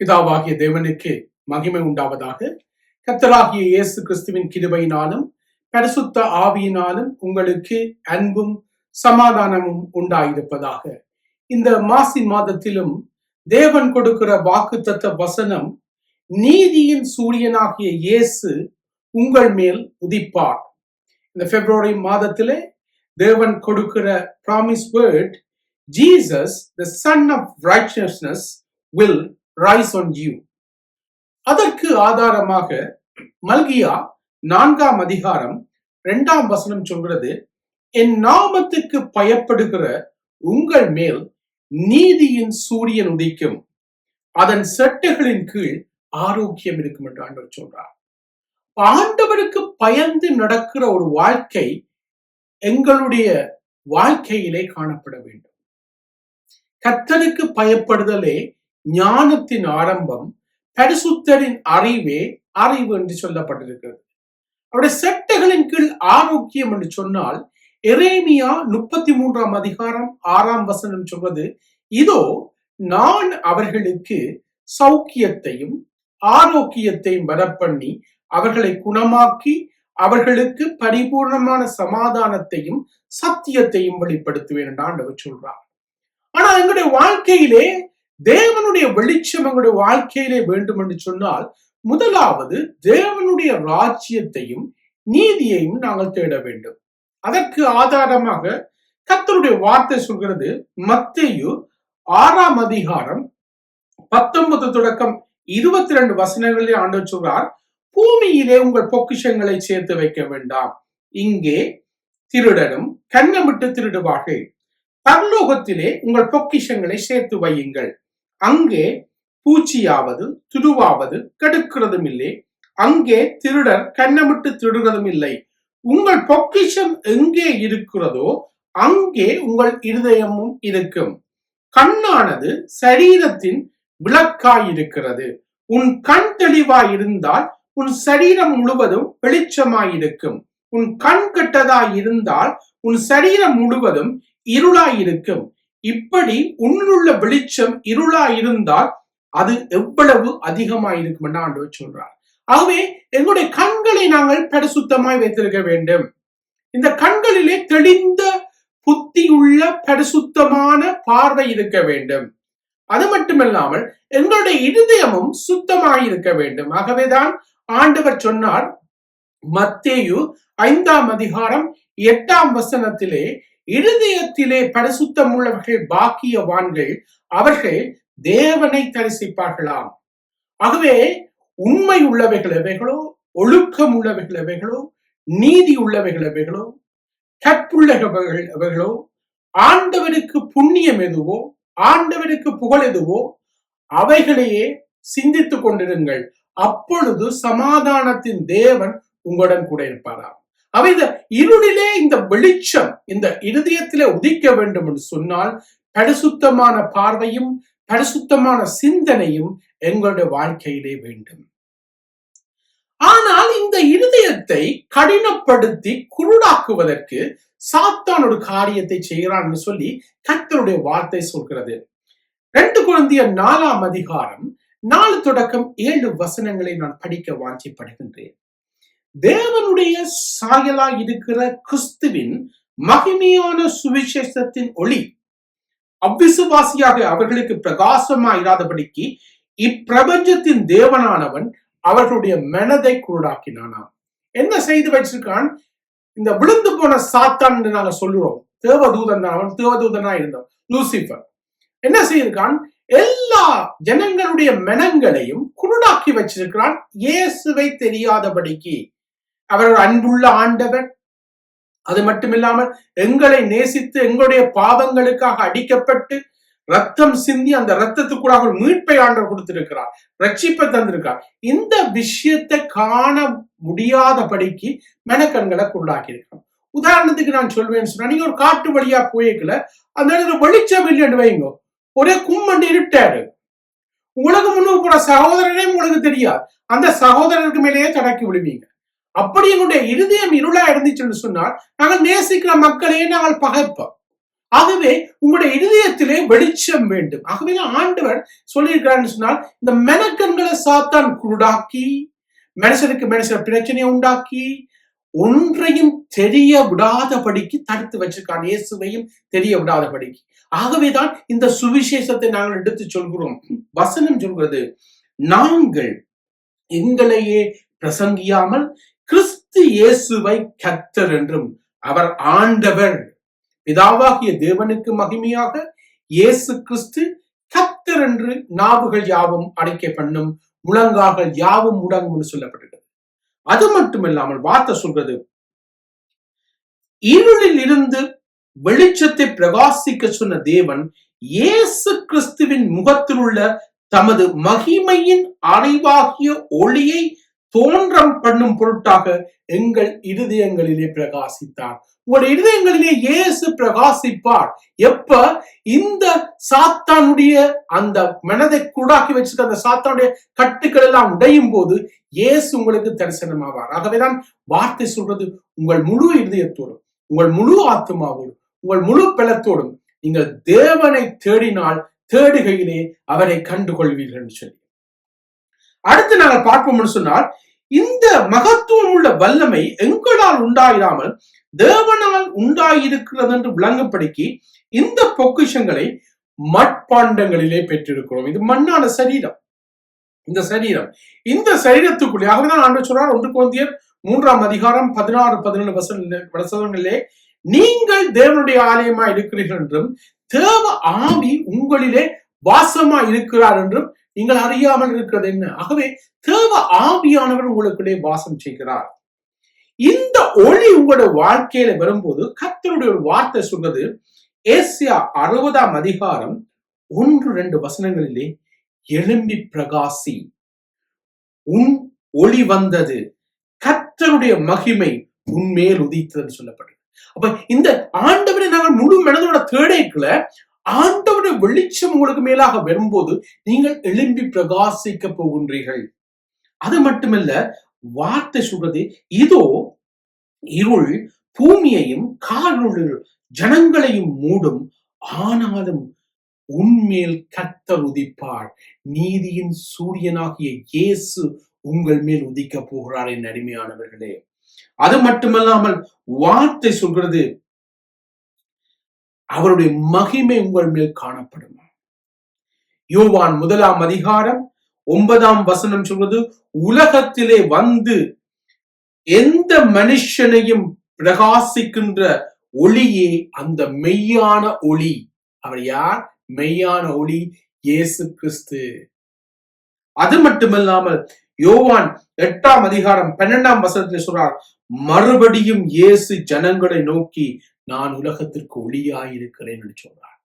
பிதாவாகிய தேவனுக்கு மகிமை உண்டாவதாக. கர்த்தராகிய இயேசு கிறிஸ்துவின் கிருபையினாலும் பரிசுத்த ஆவியினாலும் உங்களுக்கு அன்பும் சமாதானமும் உண்டாயிருப்பதாக. இந்த மாசி மாதத்திலும் தேவன் கொடுக்கிற வாக்குத்தத்த வசனம், நீதியின் சூரியனாகிய இயேசு உங்கள் மேல் உதிப்பார். இந்த பிப்ரவரி மாதத்திலே தேவன் கொடுக்கிற promise word, Jesus the sun of righteousness will rise on you. அதற்கு ஆதாரமாக மல்கியா 4ஆம் அதிகாரம் 2ஆம் வசனம் சொல்கிறது, என் நாமத்துக்கு பயப்படுகிற உங்கள் மேல் நீதியின் சூரியன் உதிக்கும், அதன் செட்டைகளின் கீழ் ஆரோக்கியம் இருக்கும் என்று ஆண்டவர் சொல்றார். ஆண்டவருக்கு பயந்து நடக்கிற ஒரு வாழ்க்கை எங்களுடைய வாழ்க்கையிலே காணப்பட வேண்டும். கர்த்தருக்கு பயப்படுதலே ஞானத்தின் ஆரம்பம், பரிசுத்தரின் அறிவே அறிவு என்று சொல்லப்பட்டிருக்கிறது. அவருடைய செட்டைகளின் கீழ் ஆரோக்கியம் என்று சொன்னால், எரேமியா 33ஆம் அதிகாரம் 6ஆம் வசனம் சொல்வது, இதோ நான் அவர்களுக்கு சௌக்கியத்தையும் ஆரோக்கியத்தையும் வரப்பண்ணி அவர்களை குணமாக்கி அவர்களுக்கு பரிபூர்ணமான சமாதானத்தையும் சத்தியத்தையும் வெளிப்படுத்துவேன் என்று ஆண்டவர் சொல்றார். ஆனா எங்களுடைய வாழ்க்கையிலே தேவனுடைய வெளிச்சம் எங்களுடைய வாழ்க்கையிலே வேண்டும் என்று சொன்னால், முதலாவது தேவனுடைய ராஜ்யத்தையும் நீதியையும் நாங்கள் தேட வேண்டும். அதற்கு ஆதாரமாக கர்த்தருடைய வார்த்தை சொல்கிறது, மத்தேயு 6ஆம் அதிகாரம் 19 தொடக்கம் 22 வசனங்களிலே ஆண்டவர் சொல்றார், பூமியிலே உங்கள் பொக்கிஷங்களை சேர்த்து வைக்க வேண்டாம், இங்கே திருடனும் கன்னமிட்டு திருடுவார்கள். பரலோகத்திலே உங்கள் பொக்கிஷங்களை சேர்த்து வையுங்கள், அங்கே பூச்சியாவது துருவாவது கெடுக்கிறதும் இல்லை, அங்கே திருடர் கன்னமிட்டு திருடுறதும் இல்லை. உங்கள் பொக்கிஷம் எங்கே இருக்கிறதோ அங்கே உங்கள் இருதயமும் இருக்கும். கண்ணானது சரீரத்தின் விளக்காய் இருக்கிறது. உன் கண் தெளிவாய் இருந்தால் உன் சரீரம் முழுவதும் வெளிச்சமாயிருக்கும். உன் கண் கெட்டதாய் இருந்தால் உன் சரீரம் முழுவதும் இருளாயிருக்கும். இப்படி உன்னுள்ள வெளிச்சம் இருளாயிருந்தால் அது எவ்வளவு அதிகமாயிருக்கும் என்று ஆண்டவர் சொல்றார். ஆகவே எங்களுடைய கண்களை நாங்கள் பரிசுத்தமாய் வைத்திருக்க வேண்டும். இந்த கண்களிலே தெளிந்த புத்தியுள்ள பரிசுத்தமான பார்வை இருக்க வேண்டும். அது மட்டுமல்லாமல் எங்களுடைய இருதயமும் சுத்தமாயிருக்க வேண்டும். ஆகவேதான் ஆண்டவர் சொன்னார், மத்தேயு 5ஆம் அதிகாரம் 8ஆம் வசனத்திலே, இருதயத்திலே பரிசுத்தம் உள்ளவர்கள் பாக்கியவான்கள், அவர்கள் தேவனை தரிசிப்பார்களாம். ஆகவே உண்மை உள்ளவைகள் எவைகளோ, ஒழுக்கம் உள்ளவைகள் எவைகளோ, நீதி உள்ளவைகள் எவைகளோ, கற்புள்ளவைகள் எவைகளோ, ஆண்டவருக்கு புண்ணியம் எதுவோ, ஆண்டவருக்கு புகழ் எதுவோ, அவைகளையே சிந்தித்துக் கொண்டிருங்கள். அப்பொழுது சமாதானத்தின் தேவன் உங்களுடன் கூட இருப்பாராம். அவை இந்த இருளிலே இந்த வெளிச்சம் இந்த இருதயத்திலே உதிக்க வேண்டும் என்று சொன்னால், பரிசுத்தமான பார்வையும் பரிசுத்தமான சிந்தனையும் எங்களுடைய வாழ்க்கையிலே வேண்டும். ஆனால் இந்த இருதயத்தை கடினப்படுத்தி குருடாக்குவதற்கு சாத்தான் ஒரு காரியத்தை செய்கிறான் என்று சொல்லி கர்த்தருடைய வார்த்தை சொல்கிறது. 2 கொரிந்தியர் 4ஆம் அதிகாரம் 4 தொடக்கம் 7 வசனங்களை நான் படிக்க வாஞ்சிப்படுகின்றேன். தேவனுடைய சாயலாய் இருக்கிற கிறிஸ்துவின் மகிமையான சுவிசேஷத்தின் ஒளி அவ்விசுவாசியாக அவர்களுக்கு பிரகாசமாயிராதபடிக்கு இப்பிரபஞ்சத்தின் தேவனானவன் அவர்களுடைய மனதை குருடாக்கினானாம். என்ன செய்து வச்சிருக்கான்? இந்த விழுந்து போன சாத்தான் என்று நாங்க சொல்லுவோம், தேவதூதன் தான், அவன் தேவதூதனா இருந்தான், லூசிபர். என்ன செய்திருக்கான்? எல்லா ஜனங்களுடைய மனங்களையும் குருடாக்கி வச்சிருக்கிறான், இயேசுவை தெரியாதபடிக்கு. அவர் அன்புள்ள ஆண்டவர், அது மட்டுமில்லாமல் எங்களை நேசித்து எங்களுடைய பாவங்களுக்காக அடிக்கப்பட்டு ரத்தம் சிந்தி அந்த ரத்தத்துக்கூட ஒரு மீட்பை ஆண்டவர் கொடுத்திருக்கிறார், ரட்சிப்பை தந்திருக்கார். இந்த விஷயத்தை காண முடியாதபடிக்கு மனக்கண்களை குருடாக்கி இருக்கிறோம். உதாரணத்துக்கு நான் சொல்வேன்னு சொன்னா, நீங்க ஒரு காட்டு வழியா போய்க்கல, அந்த இடத்துல வெளிச்சம் இல்லைன்னு வைங்க, ஒரே கும்மண்டு இருட்டாரு. உங்களுக்கு முன்னுக்கு கூட சகோதரனே உங்களுக்கு தெரியாது, அந்த சகோதரருக்கு மேலேயே தடக்கி விடுவீங்க. அப்படி எங்களுடைய இருதயம் இருளா இருந்துச்சுன்னு சொன்னால், நாங்கள் நேசிக்கிற மக்களையே நாங்கள் பகைப்போம். ஆகவே உங்களுடைய இதயத்திலே வெளிச்சம் வேண்டும். ஆகவே ஆண்டவர் சொல்லியிருக்கிறான்னு சொன்னால், இந்த மெனக்கண்களை சாத்தான் குருடாக்கி, மனுஷனுக்கு மனுஷன் பிரச்சனையை உண்டாக்கி, ஒன்றையும் தெரிய விடாதபடிக்கு தடுத்து வச்சிருக்கான். இயேசுவையும் தெரிய விடாதபடிக்கு. ஆகவேதான் இந்த சுவிசேஷத்தை நாங்கள் எடுத்து சொல்கிறோம். வசனம் சொல்கிறது, நாங்கள் எங்களையே பிரசங்கியாமல் கிறிஸ்து இயேசுவை கர்த்தர் என்றும் அவர் ஆண்டவர், பிதாவாகிய தேவனுக்கு மகிமையாக இயேசு கிறிஸ்து கர்த்தர் என்று நாவுகள் யாவும் அடைக்க பண்ணும், முழங்கால்கள் யாவும் முடங்கும் என்று சொல்லப்பட்டிருக்கிறது. அது மட்டுமில்லாமல் வார்த்தை சொல்றது, இருளில் இருந்து வெளிச்சத்தை பிரகாசிக்க சொன்ன தேவன் இயேசு கிறிஸ்துவின் முகத்தில் உள்ள தமது மகிமையின் அறிவாகிய ஒளியை தோன்றம் பண்ணும் பொருட்டாக எங்கள் இருதயங்களிலே பிரகாசித்தார். உங்களுடைய இருதயங்களிலே இயேசு பிரகாசிப்பார். எப்ப இந்த சாத்தானுடைய அந்த மனதை கூடாக்கி வச்சிருக்க அந்த சாத்தானுடைய கட்டுக்கள் எல்லாம் உடையும் போது இயேசு உங்களுக்கு தரிசனமாவார். ஆகவேதான் வார்த்தை சொல்றது, உங்கள் முழு இருதயத்தோடும், உங்கள் முழு ஆத்மாவோடும், உங்கள் முழு பலத்தோடும் நீங்கள் தேவனை தேடினால் தேடுகையிலே அவரை கண்டுகொள்வீர்கள் என்று சொல்லி. அடுத்து நாங்கள் பார்ப்போம்னு சொன்னால், இந்த மகத்துவம் உள்ள வல்லமை எங்களால் உண்டாயிராமல் தேவனால் உண்டாயிருக்கிறது என்று விளங்கும்படிக்கு இந்த பொக்கிஷங்களை மட்பாண்டங்களிலே பெற்றிருக்கிறோம். இது மண்ணான சரீரம். இந்த சரீரத்துக்குள்ளே ஆகவேதான் ஆண்டவர் சொல்றார், 1 கொரிந்தியர் 3ஆம் அதிகாரம் 16-17 வசனங்களிலே, நீங்கள் தேவனுடைய ஆலயமா இருக்கிறீர்கள் என்றும் தேவ ஆவி உங்களிலே வாசமா இருக்கிறார் என்றும் நீங்கள் அறியாமல் இருக்கிறது என்ன? ஆகவே தேவ ஆவியானவர் உங்களுக்குள்ளே வாசம் செய்கிறார். இந்த ஒளி உங்களுடைய வாழ்க்கையில வரும்போது கர்த்தருடைய ஒரு வார்த்தை சொல்றது, ஏசியா 60ஆம் அதிகாரம் 1-2 வசனங்களிலே, எழும்பி பிரகாசி, உன் ஒளி வந்தது, கர்த்தருடைய மகிமை உன்மேல் உதித்தது சொல்லப்படுது. அப்ப இந்த ஆண்டவரை நாங்கள் முழு மனதோட தேடைக்குள்ள ஆண்டவருடைய வெளிச்சம் உங்களுக்கு மேலாக வரும்போது நீங்கள் எழும்பி பிரகாசிக்க போகின்றீர்கள். அது மட்டுமல்ல, வார்த்தை சொல்றது, இதோ இருள் பூமியையும் காரிருள் ஜனங்களையும் மூடும், ஆனாலும் உன்மேல் கர்த்தர் உதிப்பார், நீதியின் சூரியனாகிய இயேசு உங்கள் மேல் உதிக்க போகிறார் என் அடிமையானவர்களே. அது மட்டுமல்லாமல் வார்த்தை சொல்கிறது, அவருடைய மகிமை உங்கள் மேல் காணப்படும். யோவான் 1ஆம் அதிகாரம் 9ஆம் வசனம் சொல்வது, உலகத்திலே வந்து எந்த மனுஷனையும் பிரகாசிக்கின்ற ஒளியே அந்த மெய்யான ஒளி. அவர் யார்? மெய்யான ஒளி இயேசு கிறிஸ்து. அது மட்டுமல்லாமல் யோவான் 8ஆம் அதிகாரம் 12ஆம் வசனத்தில் சொல்றார், மறுபடியும் இயேசு ஜனங்களை நோக்கி, நான் உலகத்திற்கு ஒளியாயிருக்கிறேன் என்று சொல்றார்.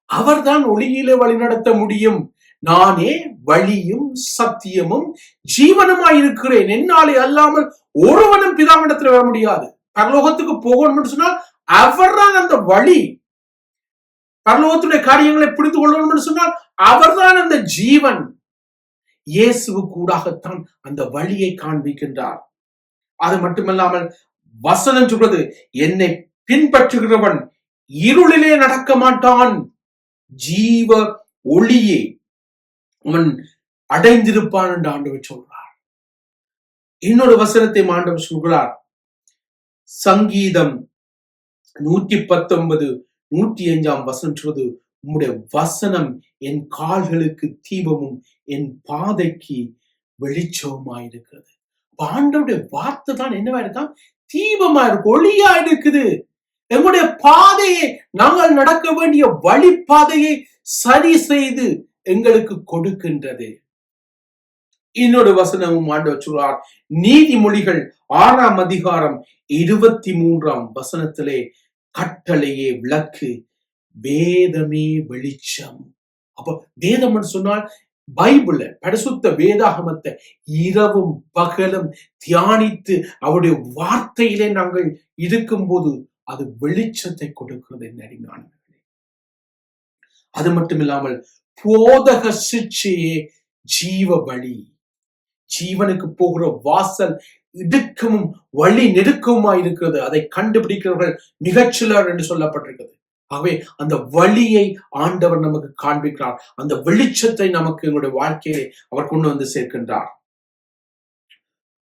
அவர்தான் ஒளியிலே வழிநடத்த முடியும். நானே வழியும் சத்தியமும் ஜீவனுமாயிருக்கிறேன், என்னாலே அல்லாமல் ஒருவனும் பிதாவிடத்தில் வர முடியாது. பரலோகத்துக்கு போகணும்னு சொன்னால் அவர்தான் அந்த வழி. பரலோகத்துடைய காரியங்களை புரிந்து கொள்ளணும்னு சொன்னால் அவர்தான் அந்த ஜீவன். இயேசுவு கூடாகத்தான் அந்த வழியை காண்பிக்கின்றார். அது மட்டுமல்லாமல் வசனம் சொல்றது, என்னை பின்பற்றுகிறவன் இருளிலே நடக்க மாட்டான், ஜீவ ஒளியே அவன் அடைந்திருப்பான் என்று ஆண்டவர் சொல்றார். இன்னொரு வசனத்தை ஆண்டவர் சொல்கிறார், சங்கீதம் 119-105 வசனம் சொல்வது, உம்முடைய வசனம் என் கால்களுக்கு தீபமும் என் பாதைக்கு வெளிச்சமாயிருக்கிறது. ஆண்டவருடைய வார்த்தை தான் என்னவா இருக்கா? தீபமா இருக்கு, ஒளியா இருக்குது. எங்களுடைய பாதையை, நாங்கள் நடக்க வேண்டிய வழிபாதையை சரி செய்து எங்களுக்கு கொடுக்கின்றது. இன்னொரு வசனமும் ஆண்டவர் சொல்றார், நீதிமொழிகள் 6ஆம் அதிகாரம் 23ஆம் வசனத்திலே, கட்டளையே விளக்கு, வேதமே வெளிச்சம். அப்ப வேதம் சொன்னால் பைபிள, பரிசுத்த வேதாகமத்தை இரவும் பகலும் தியானித்து அவருடைய வார்த்தையிலே நாங்கள் இருக்கும்போது அது வெளிச்சத்தை கொடுக்கிறது என் அடிமையானவர்களே. அது மட்டுமில்லாமல் போதக சிக்ஷையே ஜீவ வழி. ஜீவனுக்கு போகிற வாசல் இடுக்கமும் வழி நெருக்கமுமா இருக்கிறது. அதை கண்டுபிடிக்கிறவர்கள் மிகச்சிலர் என்று சொல்லப்பட்டிருக்கிறது. ஆகவே அந்த வழியை ஆண்டவர் நமக்கு காண்பிக்கிறார். அந்த வெளிச்சத்தை நமக்கு எங்களுடைய வாழ்க்கையிலே அவர் கொண்டு வந்து சேர்க்கின்றார்.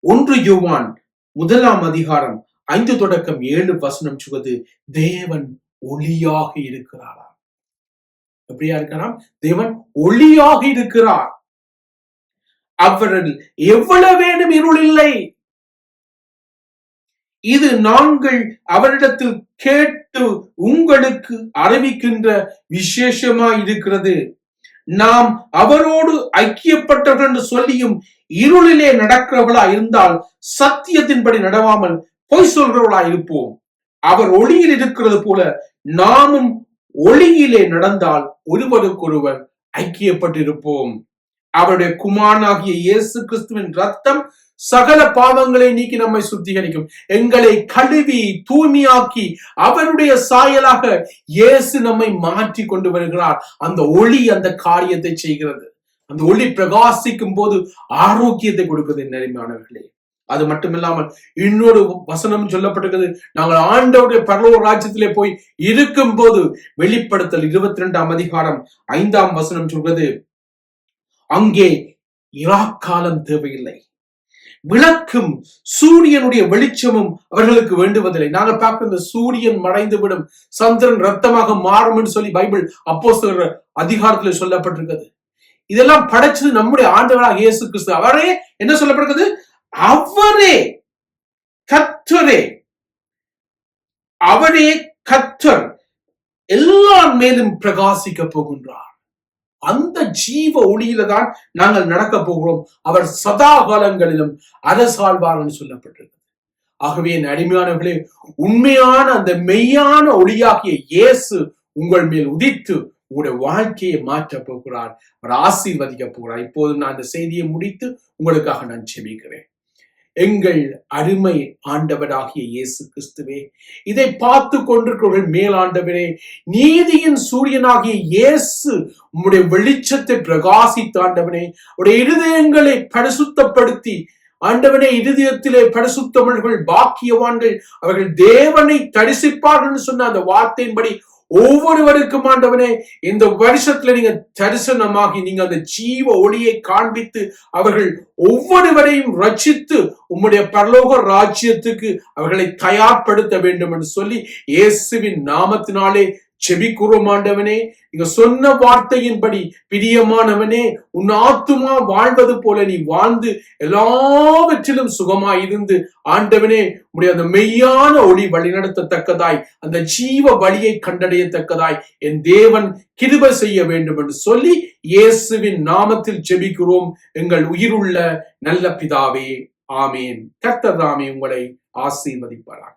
1 யோவான் 1:5-7 சொல்வது, தேவன் ஒளியாக இருக்கிறாரா? எப்படியா இருக்கிறார்? தேவன் ஒளியாக இருக்கிறார். அவரில் எவ்வளவேனும் இருள் இல்லை. இது நாங்கள் அவரிடத்தில் கேட்டு உங்களுக்கு அறிவிக்கின்ற விசேஷமாய் இருக்கிறது. நாம் அவரோடு ஐக்கியப்பட்டவர்கள் என்று சொல்லியும் இருளிலே நடக்கிறவர்களா இருந்தால் சத்தியத்தின்படி நடவாமல் பொய் சொல்கிறவர்களா இருப்போம். அவர் ஒளியில் இருக்கிறது போல நாமும் ஒளியிலே நடந்தால் ஒருவருக்கொருவர் ஐக்கியப்பட்டிருப்போம். அவருடைய குமாரனாகிய இயேசு கிறிஸ்துவின் ரத்தம் சகல பாவங்களை நீக்கி நம்மை சுத்திகரிக்கும். எங்களை கழுவி தூய்மையாக்கி அவருடைய சாயலாக இயேசு நம்மை மாற்றி கொண்டு வருகிறார். அந்த ஒளி அந்த காரியத்தை செய்கிறது. அந்த ஒளி பிரகாசிக்கும் போது ஆரோக்கியத்தை கொடுக்கிறது. நெருமையானவர்களே, அது மட்டுமில்லாமல் இன்னொரு வசனம் சொல்லப்பட்டிருக்கிறது. நாங்கள் ஆண்டவருடைய பரலோக ராஜ்யத்திலே போய் இருக்கும் போது, வெளிப்படுத்தல் 22:5 சொல்கிறது, அங்கே இராக்காலம் தேவையில்லை, விளக்கும் சூரியனுடைய வெளிச்சமும் அவர்களுக்கு வேண்டுவதில்லை. நாங்கள் பார்க்கிற இந்த சூரியன் மறைந்துவிடும், சந்திரன் ரத்தமாக மாறும் என்று சொல்லி பைபிள் அப்போஸ்தலர் அதிகாரத்தில் சொல்லப்பட்டிருக்கிறது. இதெல்லாம் படைச்சது நம்முடைய ஆண்டவராக இயேசு கிறிஸ்து. அவரே என்ன சொல்லப்பட்டிருக்கிறது? அவரே கர்த்தரே, அவரே கர்த்தர் எல்லார் மேலும் பிரகாசிக்க போகின்றார். அந்த ஜீவ ஒளியில தான் நாங்கள் நடக்க போகிறோம். அவர் சதா காலங்களிலும் அரசாழ்வார் என்று சொல்லப்பட்டிருக்கு. ஆகவே என் அடிமையானவர்களே, உண்மையான அந்த மெய்யான ஒளியாகிய இயேசு உங்கள் மேல் உதித்து உங்களுடைய வாழ்க்கையை மாற்ற போகிறார். அவர் ஆசீர்வதிக்க போகிறார். இப்போது நான் அந்த செய்தியை முடித்து உங்களுக்காக நான் ஜெபிக்கிறேன். எங்கள் அருமை ஆண்டவராகிய இயேசு கிறிஸ்துவே, இதை பார்த்து கொண்டிருக்கிறவர்கள் மேல் ஆண்டவரே, நீதியின் சூரியனாகிய இயேசு உம்முடைய வெளிச்சத்தை பிரகாசித்து ஆண்டவனே, உடைய இருதயங்களை பரிசுத்தப்படுத்தி ஆண்டவனே, இருதயத்திலே பரிசுத்தவர்கள் பாக்கியவான்கள், அவர்கள் தேவனை தரிசிப்பார்கள் சொன்ன அந்த வார்த்தையின்படி ஒவ்வொருவருக்கும் ஆண்டவனே, இந்த வருஷத்துல நீங்க தரிசனமாகி நீங்க அந்த ஜீவ ஒளியை காண்பித்து அவர்கள் ஒவ்வொருவரையும் ரட்சித்து உம்முடைய பரலோக ராஜ்யத்துக்கு அவர்களை தயார்படுத்த வேண்டும் என்று சொல்லி இயேசுவின் நாமத்தினாலே செபிக்கிறோம். ஆண்டவனே, நீங்க சொன்ன வார்த்தையின்படி பிரியமானவனே, உன் ஆத்துமா வாழ்வது போல நீ வாழ்ந்து எல்லாவற்றிலும் சுகமாய் இருந்து ஆண்டவனே, உடைய அந்த மெய்யான ஒளி வழிநடத்தத்தக்கதாய், அந்த ஜீவ வழியை கண்டடையத்தக்கதாய் என் தேவன் கிருபை செய்ய வேண்டும் என்று சொல்லி இயேசுவின் நாமத்தில் ஜெபிக்கிறோம் எங்கள் உயிருள்ள நல்ல பிதாவே, ஆமேன். கர்த்தர் தாமே உங்களை ஆசீர்வதிப்பாராக.